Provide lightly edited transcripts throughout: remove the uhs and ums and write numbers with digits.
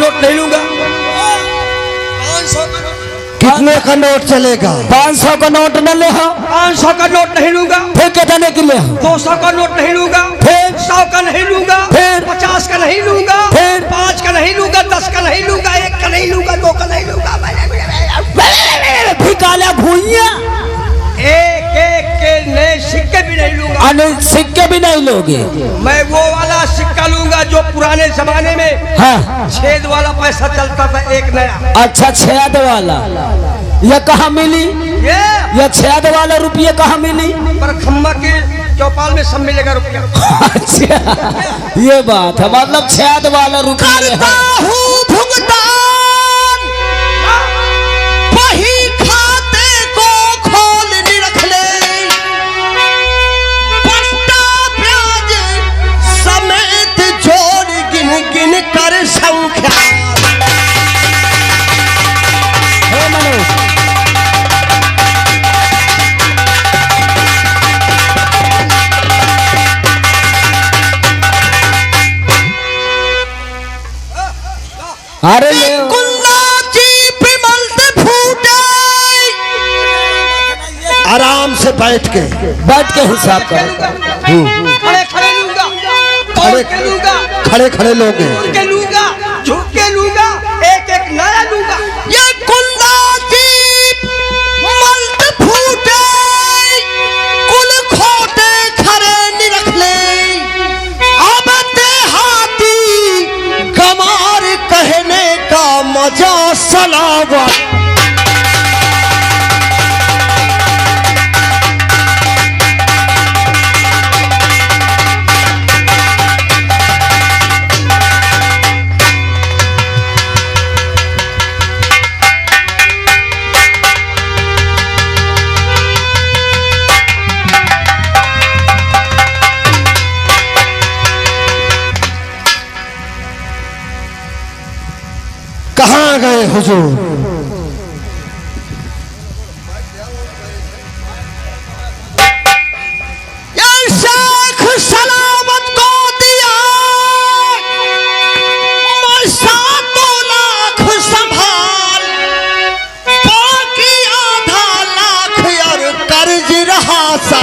Note नहीं लूंगा। 500 का नोट। कितने का नोट चलेगा? 500 का नोट न ले। 500 का नोट नहीं लूंगा। फिर कितने के ले? 200 का नोट नहीं लूंगा। फिर 100 का नहीं लूंगा। फिर 50 का नहीं लूंगा। फिर 5 का नहीं लूंगा। 10 का नहीं लूंगा। 1 का नहीं लूंगा। 2 का नहीं लूंगा। भिकाला भूइया। एक एक के नए सिक्के भी नहीं लूंगा। अने सिक्के भी नहीं लोगे? मैं वो वाला सिक्का लूंगा जो पुराने जमाने में हाँ। छेद वाला पैसा चलता था, एक नया। अच्छा, छेद वाला। ये कहाँ मिली? ये छेद वाला रुपये कहाँ मिली? पर खम्मा के चौपाल में सब मिलेगा रुपया। अच्छा, ये बात है, मतलब छेद वाला रुपये। अरे आराम से बैठ के हिसाब कर। खड़े खड़े लूंगा। खड़े खड़े लोगे। के लूंगा, झुक के लूंगा, एक एक नया लूंगा। ये कुल्ला जीप मल्ट फूटे, कुल खोटे खरे निरख ले। अब देहाती गमार कहने का मजा सलावा। कहाँ गए हुजूर? ये शेख सलामत को दिया मैं 7 लाख संभाल, बाकी आधा लाख और कर्ज रहा सा।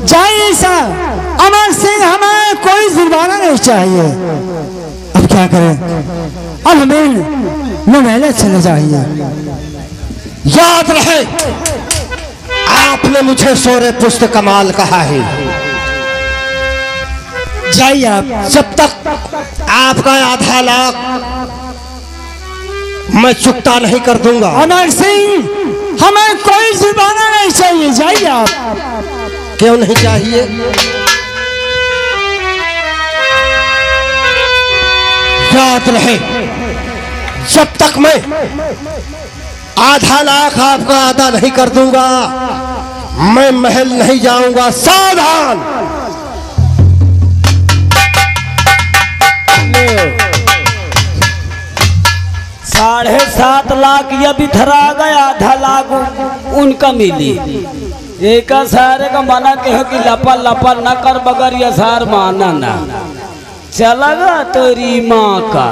जाइए साहब, अमर सिंह, हमें कोई जुर्माना नहीं चाहिए। अब क्या करें? अब हमें नवेले चले जाइए। याद रहे, आपने मुझे सोरे पुष्ट कमाल कहा है। जाइए आप। जब तक आपका आधा लाख मैं चुकता नहीं कर दूंगा। अमर सिंह, हमें कोई जुर्माना नहीं चाहिए। जाइए आप। क्यों नहीं चाहिए? याद रहे, जब तक मैं आधा लाख आपका अदा नहीं कर दूंगा, मैं महल नहीं जाऊंगा। सावधान। 7.5 लाख या भी धरा गया, आधा लाख उनका मिली। एक सारे का मना कहो कि लपा लपा न कर बगर या सार माना ना चलगा तेरी माँ का।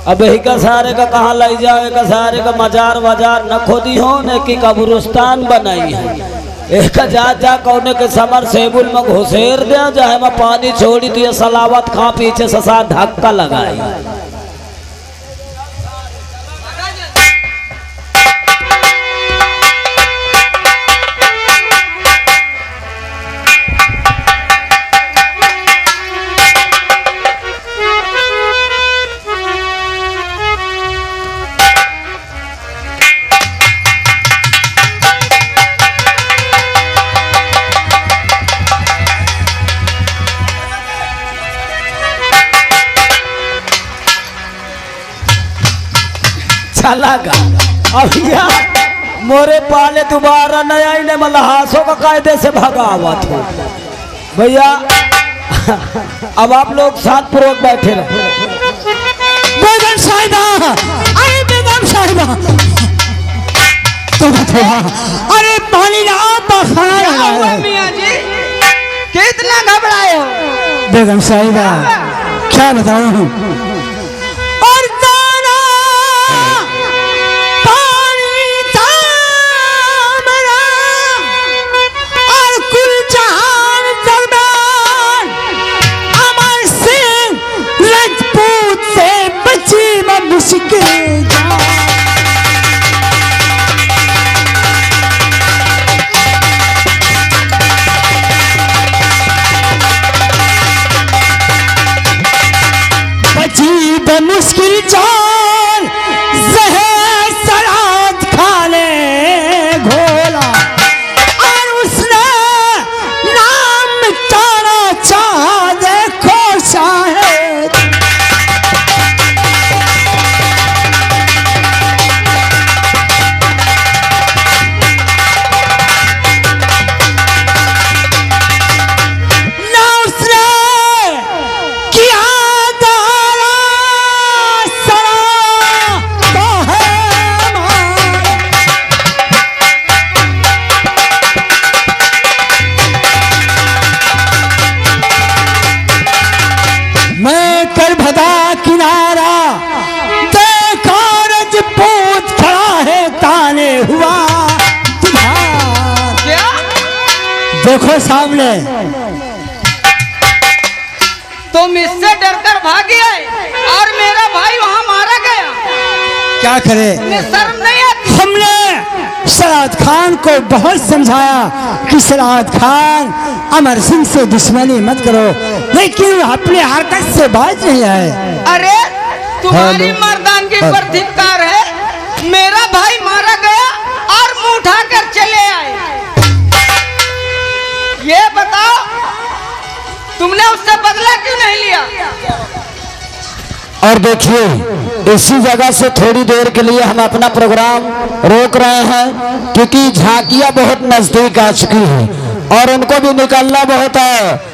अब एक सारे का कहाँ लाई जाओ? एक सारे का मजार वजार न खोदी हो न कि कब्रिस्तान बनाई है। एक जा कौने के समर सेबुल में घुसेर दे जाए में पानी छोड़ी तो ये सलावत खा पीछे ससा धक्का लगाई। चला गा अब मोरे पाले दोबारा नहीं आई ने मलहासों का कायदे से भगावत हो भैया। अब आप लोग साथ पूर्वक बैठे रहे। बेगम साहिबा, अरे बेगम साहिबा, अरे पानी ना बखाना मियां जी कितना घबराए हो? बेगम साहिबा क्या बताऊं, और दाना पानी तामरा और कुल जहान दरबार अमर सिंह राजपूत से बची मैं मुश्किल मुश्किल जान जहर सराद खाने घोला और उसने नाम मिटाना चाहा, देखो शायद ना उसने किया किनारा देखो राजपूत खड़ा है ताने हुआ क्या? देखो सामने तुम इससे डरकर भागे और मेरा भाई वहाँ मारा गया। क्या करे? शर्म नहीं आती? हमने सराद खान को बहुत समझाया कि सराद खान अमर सिंह से दुश्मनी मत करो, लेकिन अपने हरकत से बाज नहीं आए। अरे तुम्हारी मर्दानगी पर धिक्कार है। मेरा भाई मारा गया और मुंह उठाकर चले आए। ये बताओ तुमने उससे बदला क्यों नहीं लिया? और देखिए इसी जगह से थोड़ी देर के लिए हम अपना प्रोग्राम रोक रहे हैं, क्योंकि झांकियां बहुत नजदीक आ चुकी हैं और उनको भी निकलना बहुत है।